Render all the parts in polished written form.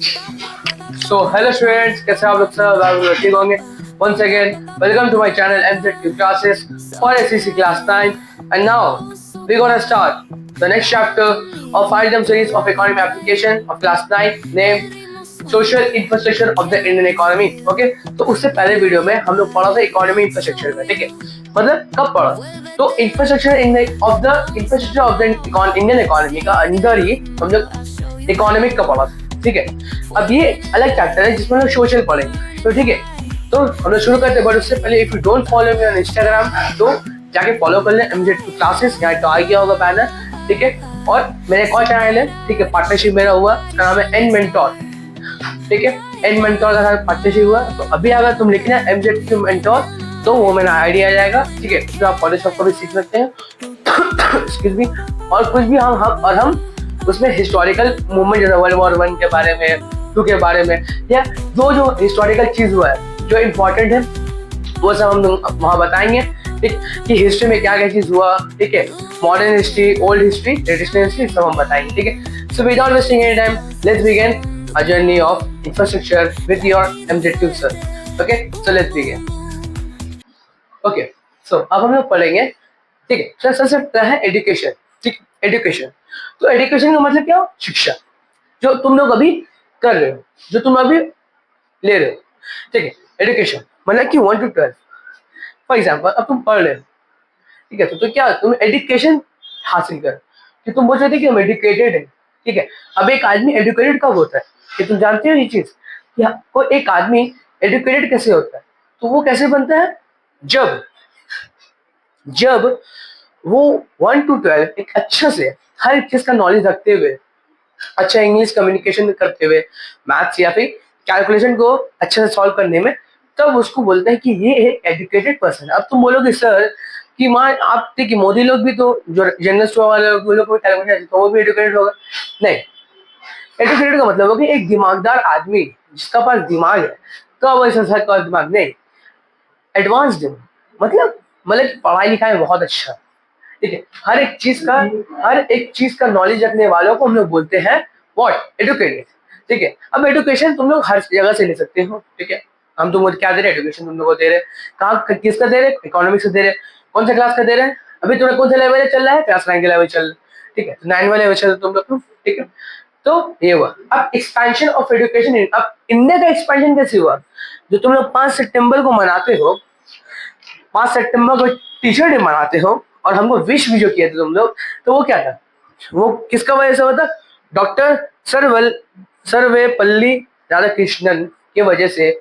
So hello students, कैसे आप लोग सब ठीक होंगे? Once again, welcome to my channel MZQ classes for SEC class 9, and now we're gonna start the next chapter of 5 series of economy application of class 9 named social infrastructure of the Indian economy. Okay, तो उससे पहले video में हम लोग पढ़ा था economy infrastructure में। ठीक है, मतलब कब पढ़ा? तो infrastructure infrastructure of the Indian economy का अंदर ही हम लोग इकोनॉमिक का पढ़ा था। ठीक है, अब ये अलग चैप्टर है जिसमें हम सोशल पढ़ेंगे। तो ठीक है, तो हम लोग शुरू करते हैं। बट उससे पहले if you don't follow me on Instagram तो जाके फॉलो कर लें MZ2 क्लासेस, यहाँ तो आ गया होगा बैनर। ठीक है, और मेरा एक और चैनल है, ठीक है, पार्टनरशिप मेरा हुआ, उसका नाम है एन मेंटोर। ठीक है, एन मेंटोर का साथ पार्टनरशिप हुआ। तो अभी अगर तुम लिखना MZ2 मेंटोर तो वो मेरा आइडिया आ जाएगा। ठीक है, तो आप फोटोशॉप को भी सीख सकते हैं एक्सक्यूज मी, और कुछ भी हम उसमें हिस्टोरिकल मूवमेंट जैसे वर्ल्ड वॉर 1 के बारे में, 2 के बारे में, या जो हिस्टोरिकल चीज हुआ है जो इम्पोर्टेंट है वो सब हम वहाँ बताएंगे। ठीक, कि हिस्ट्री में क्या क्या चीज हुआ। ठीक है, modern history, old history, traditional history, सब हम बताएंगे। ठीक है, so without wasting any time let's begin a journey of infrastructure with your MZ2 sir. Okay, so let's begin. Okay, so अब हम लोग पढ़ेंगे। ठीक है, सर सबसे पहला है एजुकेशन। ठीक, एजुकेशन, तो एजुकेशन का मतलब क्या हो? शिक्षा, जो तुम लोग अभी कर रहे हो, जो तुम अभी ले रहे हो। ठीक है, एजुकेशन मतलब कि 1 to 12। फॉर एग्जाम्पल अब तुम पढ़ रहे हो, ठीक है, तो क्या तुम एजुकेशन हासिल कर कि तुम बोल रहे थे कि हम एजुकेटेड है। ठीक है, अब एक आदमी एजुकेटेड कब होता है कि तुम जानते हो ये चीज कि वो एक आदमी एजुकेटेड कैसे होता है? तो वो कैसे बनता है? जब जब वो 1 to 12 एक अच्छा से हर एक चीज का नॉलेज रखते हुए, अच्छा इंग्लिश कम्युनिकेशन करते हुए, मैथ्स या फिर कैलकुलेशन को अच्छे से सॉल्व करने में, तब उसको बोलते हैं कि ये एक एजुकेटेड पर्सन है। अब तुम बोलोगे सर कि मान आप देखिए मोदी लोग भी तो जो जनरल स्टोर वाले वो लोग भी कैलकुलेशन तो वो भी एजुकेटेड होगा? नहीं, एजुकेटेड का मतलब हो कि एक दिमागदार आदमी जिसका पास दिमाग है। कब ऐसा सर का दिमाग नहीं, एडवांस्ड मतलब कि पढ़ाई लिखाई बहुत अच्छा। ठीक है, हर एक चीज का नॉलेज रखने वालों को हम लोग बोलते हैं व्हाट? एजुकेटेड। ठीक है, अब एजुकेशन तुम लोग हर जगह से ले सकते हो। ठीक है, हम तुमको क्या दे रहे हैं? एजुकेशन तुम लोग को दे रहे हैं। कहाँ किसका दे रहे हैं? इकोनॉमिक्स का दे रहे हैं। कौन सा क्लास का दे रहे हैं? अभी तुम्हें कौन सा लेवल चल रहा है? क्लास 9 के लेवल चल रहा है। ठीक है, तो 9 वाले लेवल चल रहे तुम लोग। ठीक है, तो ये हुआ। अब एक्सपेंशन ऑफ एजुकेशन, अब इंडिया का एक्सपेंशन कैसे हुआ? जो तुम लोग 5 सितंबर को मनाते हो, 5 सितंबर को टीचर डे मनाते हो और हमको विश भी जो किए थे तुम लोग, तो वो क्या था? वो किसका वजह से हुआ था? डॉक्टर सर्वपल्ली राधाकृष्णन की वजह से।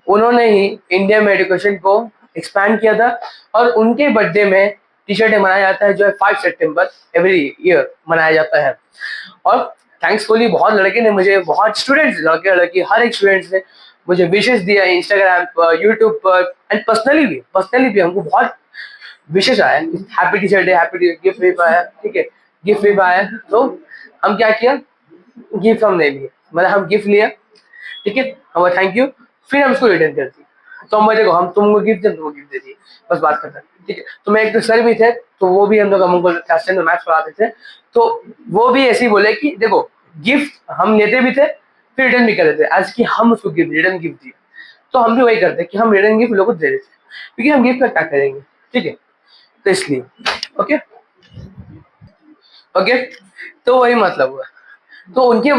उन्होंने ही इंडिया में एजुकेशन को एक्सपैंड किया था, और उनके बर्थडे में टीचर डे मनाया जाता है जो है 5 सितंबर एवरी ईयर मनाया जाता है। और थैंकसफुली बहुत लड़के ने मुझे, बहुत स्टूडेंट्स, लड़के लड़की हर एक स्टूडेंट्स ने मुझे विशेष दिया इंस्टाग्राम पर, यूट्यूब पर, एंड पर्सनली भी हमको बहुत विशेष आया। Happy teacher day, happy gift भी पाया। ठीक है, गिफ्ट भी पाया। तो हम क्या किया, गिफ्ट हम ले लिए, मतलब हम गिफ्ट लिया। ठीक है, हम थैंक यू, फिर हम उसको रिटर्न कर दिए। तो हम देखो, हम तुमको गिफ्ट दे, तुमको गिफ्ट दे दिए, बस बात खत्म। ठीक है, तो मैं एक तो सर भी थे, तो वो भी हम लोग हमको क्लास 10 में मैथ्स पढ़ाते थे, तो वो भी ऐसे ही बोले कि देखो गिफ्ट हम लेते भी थे फिर रिटर्न भी कर देते, आज की हम उसको गिफ्ट रिटर्न गिफ्ट दिए। तो हम भी वही करते कि हम रिटर्न गिफ्ट लोगों को दे देते, क्योंकि हम गिफ्ट का क्या करेंगे। ठीक है, तो इसलिए ओके ओके, तो वही मतलब हुआ। तो उनके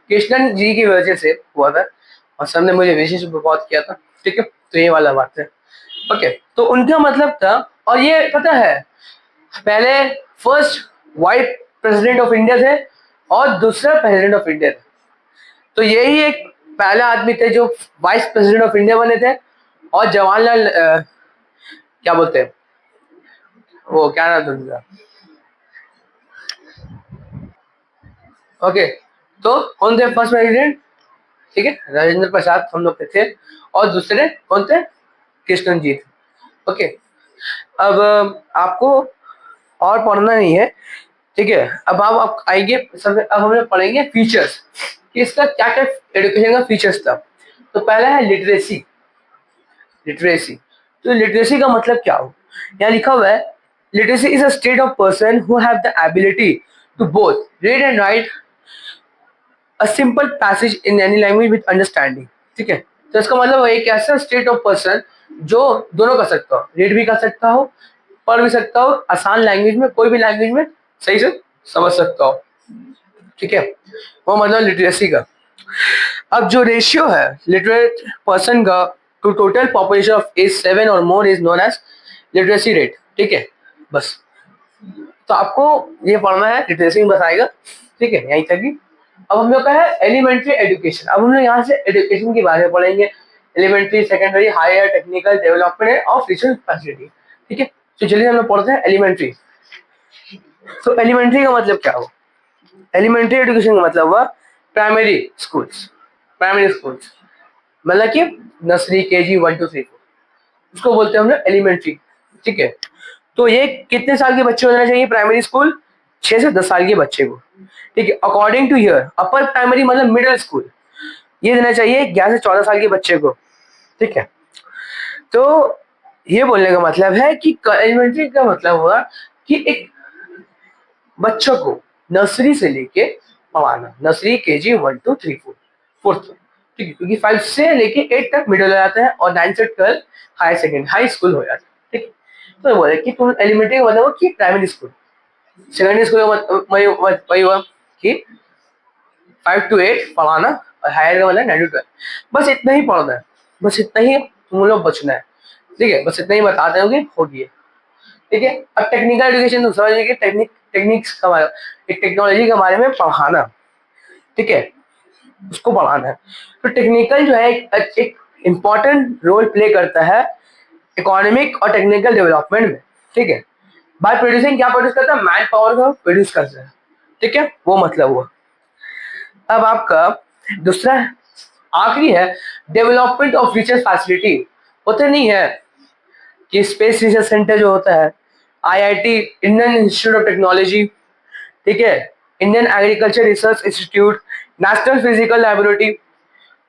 कृष्णन जी की वजह से हुआ था, और सर ने मुझे विशेष बहुत किया था। ठीक है, तो ये वाला बात है। ओके, तो उनका मतलब था, और ये पता है पहले first white president of India थे और दूसरा प्रेसिडेंट ऑफ इंडिया थे। तो यही एक पहला आदमी थे जो वाइस प्रेसिडेंट ऑफ इंडिया बने थे। और जवाहरलाल क्या बोलते हैं वो, क्या नाम था उनका? ओके, तो कौन थे फर्स्ट प्रेसिडेंट? ठीक है, राजेंद्र प्रसाद हम लोग के थे, और दूसरे कौन थे? कृष्णन जी थे। ओके, अब आपको और पढ़ना नहीं है। ठीक है, अब आप आएंगे सब, अब हम लोग पढ़ेंगे फीचर्स कि इसका क्या क्या एजुकेशन का फीचर्स था। तो पहला है लिटरेसी। लिटरेसी, तो लिटरेसी का मतलब क्या हो? यहाँ लिखा हुआ है, literacy is a state of person who have the ability to both read and write a simple passage in any language with understanding. ठीक है, तो इसका मतलब एक ऐसा स्टेट ऑफ पर्सन जो दोनों कर सकता हो, रीड भी कर सकता हो, पढ़ भी सकता हो, आसान लैंग्वेज में, कोई भी लैंग्वेज में सही से समझ सकता हो। ठीक है, वो मतलब लिटरेसी का। अब जो रेशियो है लिटरेट पर्सन का to total population of age 7 और more is known as literacy rate. ठीक है, बस तो आपको ये पढ़ना है, लिटरेसी में बस आएगा। ठीक है, यहीं तक ही। अब हम लोग का है एलिमेंट्री एजुकेशन। अब हम लोग यहाँ से एजुकेशन के बारे में पढ़ेंगे, elementary, secondary, higher, technical, development of research facility. ठीक है, तो चलिए हम लोग पढ़ते हैं एलिमेंट्री। तो एलिमेंट्री का मतलब क्या हुआ? एलिमेंट्री एजुकेशन का मतलब हुआ प्राइमरी स्कूल्स। प्राइमरी स्कूल्स मतलब कि नर्सरी, केजी 1 2 3 4, उसको बोलते हैं हम लोग एलिमेंट्री। ठीक है, तो ये कितने साल के बच्चे होना चाहिए प्राइमरी स्कूल? 6 से 10 साल के बच्चे को। ठीक है, according two year upper primary मतलब मिडिल स्कूल, ये देना चाहिए 11 से 14 साल के बच्चे को। ठीक है, तो ये बोलने का मतलब है कि एलिमेंट्री का मतलब हुआ कि एक बच्चों को नर्सरी से लेके पढ़ाना, नर्सरी, केजी 1 2 3 4 फोर्थ। ठीक है, क्योंकि 5 से लेके 8 तक मिडिल हो जाता है और 9 से 12 हाई सेकेंड हाई स्कूल हो जाता है। ठीक है, तो बोले कि तुम एलिमेंट्री का मतलब कि प्राइमरी स्कूल। सेकेंडरी स्कूल का वही हुआ कि 5 to 8 पढ़ाना, और हायर का मतलब 9 to 12। बस इतना ही पढ़ना है, बस इतना ही तुम लोग बचना है। ठीक है, बस इतना ही बताते हो कि हो गया। ठीक है, अब टेक्निकल एजुकेशन तो समझ लीजिए, टेक्निक्स का एक टेक्नोलॉजी के बारे में पढ़ाना। ठीक है, उसको पढ़ाना है। तो टेक्निकल जो है एक इम्पॉर्टेंट रोल प्ले करता है इकोनॉमिक और टेक्निकल डेवलपमेंट में। ठीक है, बाय प्रोड्यूसिंग, क्या प्रोड्यूस करता है? मैन पावर का प्रोड्यूस करता है। ठीक है, वो मतलब हुआ। अब आपका दूसरा आखिरी है डेवलपमेंट ऑफ रिसर्च फैसिलिटी। होते नहीं है कि स्पेस रिसर्च सेंटर जो होता है, IIT, Indian institute of technology, ठीक है, Indian agriculture research institute, national physical laboratory,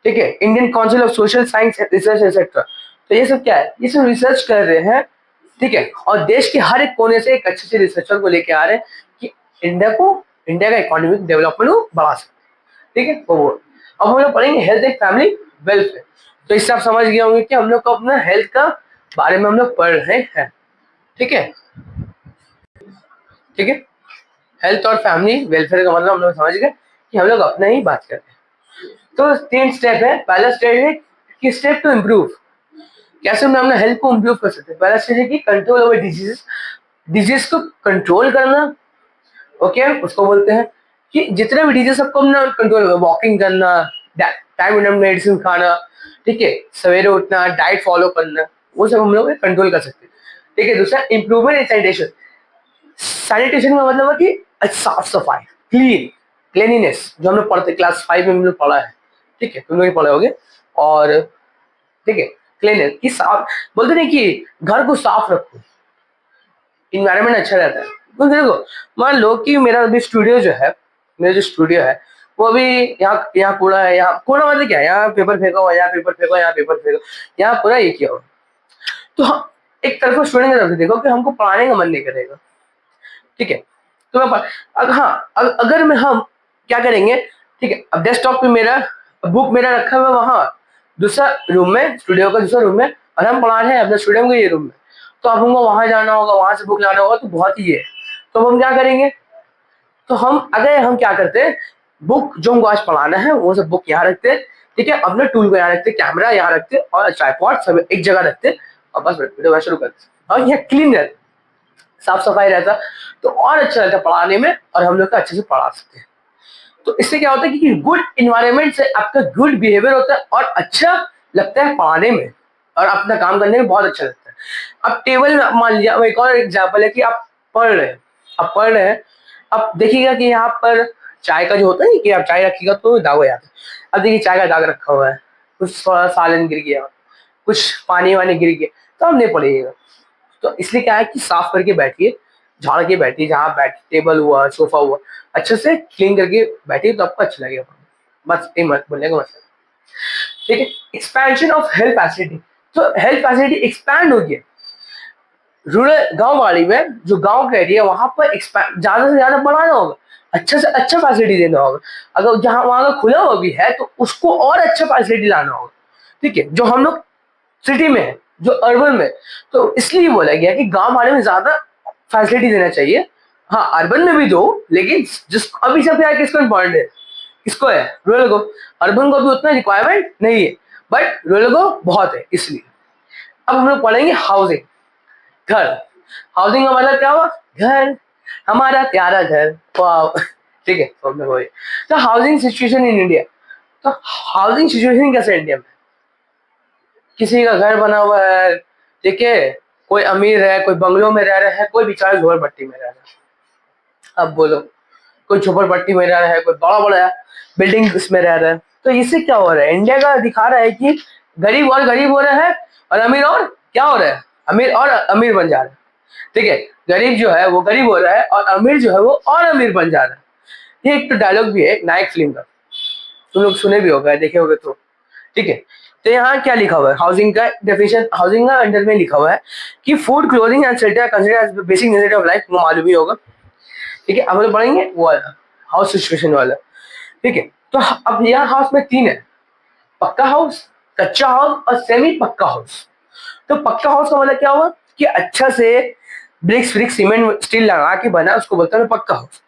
ठीक है, Indian council of social science research etcetera. तो ये सब क्या है? ये सब रिसर्च कर रहे हैं। ठीक है, और देश के हर एक कोने से एक अच्छे से रिसर्चर को लेके आ रहे हैं कि इंडिया का इकोनॉमिक डेवलपमेंट को बढ़ा सकते। ठीक है, वो अब हम लोग पढ़ेंगे हेल्थ एंड फैमिली वेलफेयर। तो इससे आप समझ गए होंगे कि हम लोग को अपना हेल्थ का बारे में हम लोग पढ़ रहे हैं। ठीक है, ठीक है, हेल्थ और फैमिली वेलफेयर का मतलब हम लोग समझ गए कि हम लोग अपना ही बात करते हैं। तो 3 स्टेप है। पहला स्टेप है कि स्टेप टू इम्प्रूव, कैसे हम अपना हेल्थ को इम्प्रूव कर सकते हैं। पहला स्टेज है कि कंट्रोल ओवर डिजीज, डिजीज को कंट्रोल करना। ओके, उसको बोलते हैं कि जितने भी डिजीज सबको अपना कंट्रोल, वॉकिंग करना, टाइम मेडिसिन खाना, ठीक है, सवेरे उठना, डाइट फॉलो करना, वो सब हम लोग कंट्रोल कर सकते हैं। ठीक है, दूसरा इंप्रूवमेंट इन सैनिटेशन। सैनिटेशन का मतलब है कि साफ सफाई, क्लीनिनेस, जो हम लोग पढ़ते क्लास 5 में हम लोग पढ़ा है। ठीक है, तुम लोग पढ़े होगे। और ठीक है, क्लीनेस की साफ, बोलते नहीं कि घर को साफ रखो, इन्वायरमेंट अच्छा रहता है। तो देखो, मान लो कि मेरा अभी स्टूडियो जो है, मेरा जो स्टूडियो है वो अभी यहाँ यहाँ कूड़ा है, यहाँ कूड़ा मतलब क्या है, यहाँ पेपर फेंका हुआ, यहाँ पेपर फेंको, यहाँ पेपर फेंको, यहाँ पूरा ये किया हुआ। तो हम एक तरफ स्टूडेंट की तरफ से देखो कि हमको पढ़ाने का मन नहीं करेगा। ठीक है, तो मैं हाँ, अगर मैं हम क्या करेंगे, ठीक है, अब डेस्कटॉप पे मेरा बुक मेरा रखा हुआ वहाँ दूसरा रूम में, स्टूडियो का दूसरा रूम में, और हम पढ़ा रहे हैं अपने स्टूडियो के ये रूम में। तो अब हमको वहां जाना होगा, वहां से बुक लाना होगा, तो बहुत ही है। तो हम क्या करेंगे? तो हम क्या करते हैं, बुक जो हमको आज पढ़ाना है वो सब बुक यहाँ रखते हैं। ठीक है, अपने टूल को यहाँ रखते, कैमरा यहाँ रखते और ट्राइपॉड सब एक जगह रखते और बस वीडियो शुरू करते। और यह क्लीन रहता, साफ सफाई रहता, तो और अच्छा रहता पढ़ाने में, और हम लोग का अच्छे से पढ़ा सकते हैं। तो इससे क्या होता है कि गुड इन्वायरमेंट से आपका गुड बिहेवियर होता है और अच्छा लगता है पढ़ाने में, और अपना काम करने में बहुत अच्छा लगता है। अब टेबल में मान लिया, एक और एग्जाम्पल है कि आप पढ़ रहे हैं, अब देखिएगा कि यहाँ पर चाय का जो होता है कि आप चाय रखिएगा तो दाग हो जाता है। अब देखिए चाय का दाग रखा हुआ है, कुछ थोड़ा सालन गिर गया, कुछ पानी वानी गिर गया, तो आप नहीं पढ़िएगा। तो इसलिए क्या है कि साफ करके बैठिए, झाड़ के बैठिए, जहाँ बैठ टेबल हुआ, सोफा हुआ, अच्छे से क्लीन करके बैठिए, तो आपको अच्छा लगेगा। बस ये मत बोलने का मतलब। ठीक है, एक्सपेंशन ऑफ हेल्थ फैसिलिटी। तो हेल्थ फैसिलिटी एक्सपैंड हो गया रूरल गांव वाली में, जो गांव का एरिया वहां पर ज्यादा से ज्यादा बढ़ाना होगा। अच्छा से अच्छा फैसिलिटी देना होगा। अगर जहाँ वहाँ का खुला हुआ भी है तो उसको और अच्छा फैसिलिटी लाना होगा, ठीक है, जो हम लोग सिटी में है, जो अर्बन में। तो इसलिए बोला गया कि गांव वाले में ज्यादा फैसिलिटी देना चाहिए। हाँ, अर्बन में भी दो, लेकिन जिस अभी सब क्या है, किसको इम्पोर्टेंट है, किसको है, रूरल को। अर्बन को भी उतना रिक्वायरमेंट नहीं है, बट रूरल को बहुत है, इसलिए। अब हम लोग पढ़ेंगे हाउसिंग, घर। हाउसिंग का मतलब क्या हुआ, घर, हमारा प्यारा घर, वाह। ठीक है, तो हमने वही। तो हाउसिंग सिचुएशन इन इंडिया, तो हाउसिंग सिचुएशन कैसे है इंडिया में। किसी का घर बना हुआ है, ठीक है, कोई अमीर है, कोई बंगलों में रह रहा है, कोई बेचारा झोपड़पट्टी में रह रहा है। अब बोलो, कोई झोपड़पट्टी में रह रहा है, कोई बड़ा बड़ा बिल्डिंग में रह रहा है। तो इससे क्या हो रहा है, इंडिया का दिखा रहा है कि गरीब और गरीब हो रहा है, और अमीर और क्या हो रहा है, अमीर और अमीर बन जा रहा है। ठीक है, गरीब जो है वो गरीब हो रहा है, और अमीर जो है वो और अमीर बन जा रहा है। ये एक तो डायलॉग भी है नायक फिल्म का, तुम लोग सुने भी होगा, देखे होगे तो। ठीक है, तो यहाँ क्या लिखा हुआ है, हाउसिंग का डेफिनेशन, हाउसिंग का अंडर में लिखा हुआ है कि food, clothing and shelter consider as basic necessity of life, वो मालूम ही होगा। ठीक है, अब हम लोग पढ़ेंगे वो वाला हाउस सिचुएशन वाला। ठीक है, तो अब यहाँ हाउस में तीन है, पक्का हाउस, कच्चा हाउस और सेमी पक्का हाउस। तो पक्का हाउस का मतलब क्या हुआ कि अच्छा से ब्रिक्स फ्रिक्स सीमेंट स्टील लगा के बना, उसको बोलते हैं पक्का हाउस।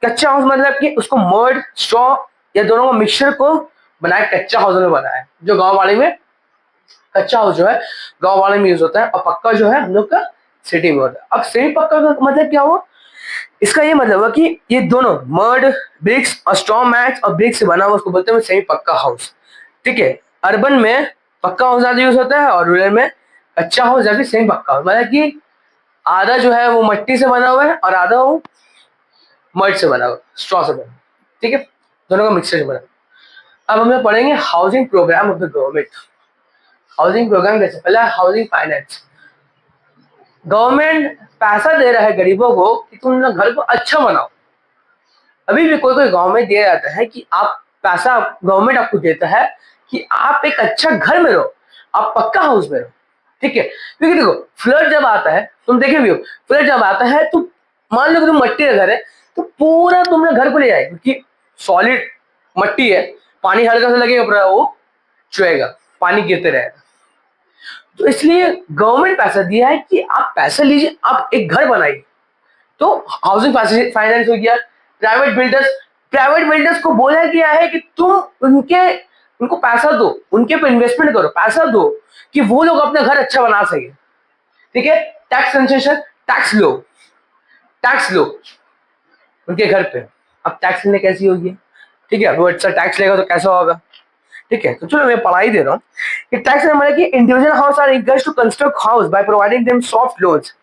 कच्चा हाउस मतलब कि उसको मर्ड स्ट्रॉ या दोनों का मिक्सचर को बनाया, कच्चा हाउस में बनाया है। जो गांव वाले में कच्चा हाउस जो है गांव वाले में यूज होता है, और पक्का जो है हम लोग का सिटी में होता है। अब सेमी पक्का का मतलब क्या हुआ, इसका ये मतलब है कि ये दोनों मर्ड ब्रिक्स और स्ट्रॉ मैट्स और ब्रिक्स से बना हुआ, उसको बोलते हैं सेमी पक्का हाउस। ठीक है, अर्बन में पक्का हाउस ज्यादा यूज होता है, और रूरल में कच्चा हाउस या फिर सेमी पक्का हाउस, मतलब कि आधा जो है वो मिट्टी से बना हुआ है और आधा वो मर्ड से बना हुआ, स्ट्रॉ से बना। ठीक है, दोनों का मिक्सचर बना। अब हम लोग पढ़ेंगे housing program of the government. Housing program कैसे, पहला हाउसिंग फाइनेंस। गवर्नमेंट पैसा दे रहा है गरीबों को कि तुम लोग घर को अच्छा बनाओ। अभी भी कोई कोई गांव में दिया जाता है कि आप पैसा, गवर्नमेंट आपको देता है कि आप एक अच्छा घर में रहो, आप पक्का हाउस में रहो। ठीक है, क्योंकि देखो फ्लड जब आता है, तुम देखे भी हो, फ्लड जब आता है तो मान लो कि तुम मट्टी का घर है, तो पूरा तुमने घर को ले जाए, क्योंकि सॉलिड मट्टी है, पानी हल्का सा लगेगा पूरा वो चुएगा, पानी गिरते रहेगा। तो इसलिए गवर्नमेंट पैसा दिया है कि आप पैसा लीजिए, आप एक घर बनाइए। तो हाउसिंग फाइनेंस हो गया। प्राइवेट बिल्डर्स को बोला गया है कि तुम उनके उनको पैसा दो, उनके पे इन्वेस्टमेंट करो, पैसा दो कि वो लोग अपना घर अच्छा बना सके। ठीक है, टैक्स कंसेशन, टैक्स लो उनके घर पे। अब टैक्स लेने कैसी होगी, ठीक है, वो अच्छा टैक्स लेगा तो कैसा होगा। ठीक है, तो चलो मैं पढ़ाई दे रहा हूँ कि टैक्स मतलब कि individual house are encouraged to construct house by providing them soft loans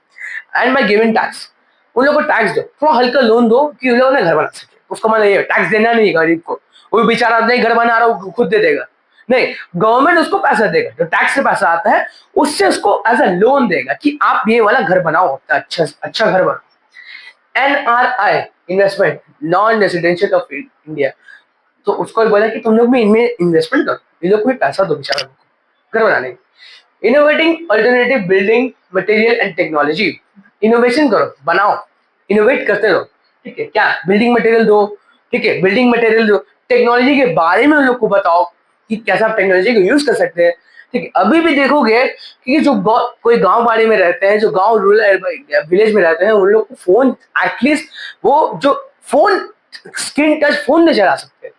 and by giving tax. उन लोगों को टैक्स दो, थोड़ा हल्का लोन दो कि उन लोगों ने घर बना सके। उसको मतलब ये टैक्स देना नहीं है गरीब को, वो बेचारा नहीं घर बना रहा, वो खुद दे देगा, नहीं, गवर्नमेंट उसको पैसा देगा, जो टैक्स से पैसा आता है उससे उसको एज अ लोन देगा कि आप ये वाला घर बनाओ, अच्छा अच्छा घर बनाओ। NRI, investment, non residential of India. तो उसको बोला कि तुम लोग भी इनमें इन्वेस्टमेंट करो, इन लोग को भी पैसा दो बेचारा को घर बनाने। Innovating alternative building material and technology. Innovation करो, बनाओ, इनोवेट करते रहो। ठीक है, क्या बिल्डिंग मटेरियल दो, ठीक है, बिल्डिंग मटेरियल दो, टेक्नोलॉजी के बारे में उन लोग को बताओ कि कैसा आप टेक्नोलॉजी को यूज कर सकते हैं। ठीक है, अभी भी देखोगे कि जो कोई गांव बाड़ी में रहते हैं, जो गांव रूरल विलेज में रहते हैं, उन लोग को फोन एटलीस्ट वो जो फोन स्क्रीन टच फोन में चला सकते हैं।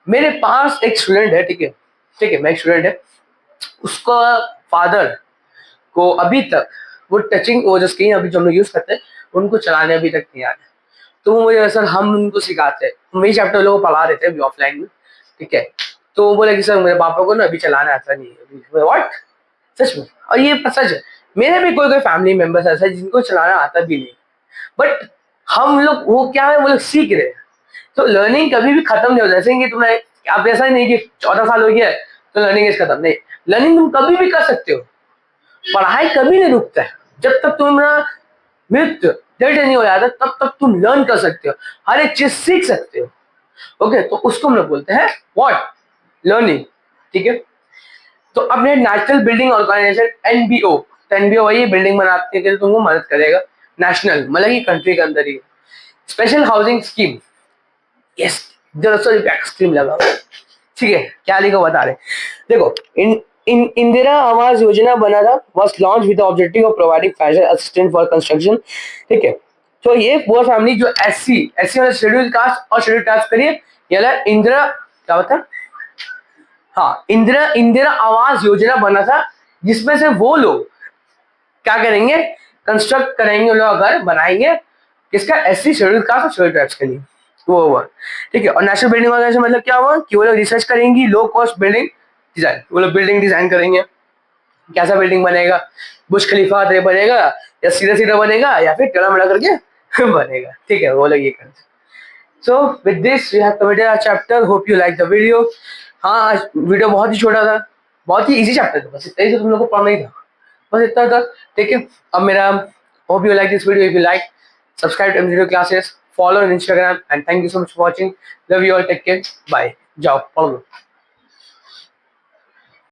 मेरे पास एक स्टूडेंट है, ठीक है, मैं एक स्टूडेंट है, उसका फादर को अभी तक वो टचिंग, वो जो स्क्रीन अभी जो हम लोग यूज करते हैं, उनको चलाने अभी तक नहीं आता। तो वो मुझे सर हम उनको सिखाते हैं, वही चैप्टर लोगों को पढ़ा देते हैं अभी ऑफलाइन में। ठीक है, तो वो बोले कि सर मेरे पापा को ना अभी चलाना आता नहीं है। व्हाट, सच में? और ये सच है, मेरे भी कोई कोई फैमिली मेंबर्स ऐसा है जिनको चलाना आता भी नहीं, बट हम लोग वो क्या है, वो लोग सीख रहे हैं। तो लर्निंग कभी भी खत्म नहीं होता, जैसे कि तुम्हें, आप ऐसा ही नहीं कि 14 साल हो गया तो लर्निंग इज खत्म, नहीं, लर्निंग तुम कभी भी कर सकते हो। पढ़ाई कभी नहीं रुकता है, जब तक तुम्हारा मृत्यु डेट नहीं हो जाता तब तक तुम लर्न कर सकते हो, हर एक चीज सीख सकते हो। ओके, तो उसको हम लोग बोलते हैं व्हाट, लर्निंग। ठीक है, तो अपने नेशनल बिल्डिंग ऑर्गेनाइजेशन एनबीओ, तो एनबीओ वही बिल्डिंग बनाने के लिए तुमको मदद करेगा, नेशनल मतलब कि कंट्री के अंदर ही। Special housing scheme, yes, scheme लगा हुआ है। ठीक है, क्या लिखा बता रहे, देखो, इन इंदिरा आवास योजना बना था, was launched with the objective of providing financial assistance for construction। ठीक है, तो ये पुअर फैमिली जो एससी वाला शेड्यूल कास्ट और शेड्यूल कास्ट करिए, ये वाला इंदिरा क्या होता, हाँ, इंदिरा इंदिरा आवास योजना बना था, जिसमें से वो लोग क्या करेंगे, कंस्ट्रक्ट करेंगे, वो लोग घर बनाएंगे, किसका, एससी शेड्यूल कास्ट और शेड्यूल ट्राइब्स के लिए, वो हुआ। ठीक है, और नेशनल बिल्डिंग ऑर्गेनाइजेशन मतलब क्या हुआ कि वो लोग रिसर्च करेंगी लो कॉस्ट बिल्डिंग डिजाइन, वो लोग बिल्डिंग डिजाइन करेंगे, कैसा बिल्डिंग बनेगा, बुर्ज खलीफा तरह बनेगा, या सीधा सीधा बनेगा, या फिर टेढ़ा मेढ़ा करके बनेगा। ठीक है, वो लोग ये करेंगे। So with this we have completed our chapter, hope you like the video. हाँ, आज वीडियो बहुत ही छोटा था, बहुत ही इजी चैप्टर था, बस इतना ही तो तुम लोग को पढ़ना ही था, बस इतना था। ठीक है, अब मेरा hope you like this video, if you like subscribe to video classes, follow on Instagram, and thank you so much for watching. Love you all, take care, bye, जाओ पढ़ लो।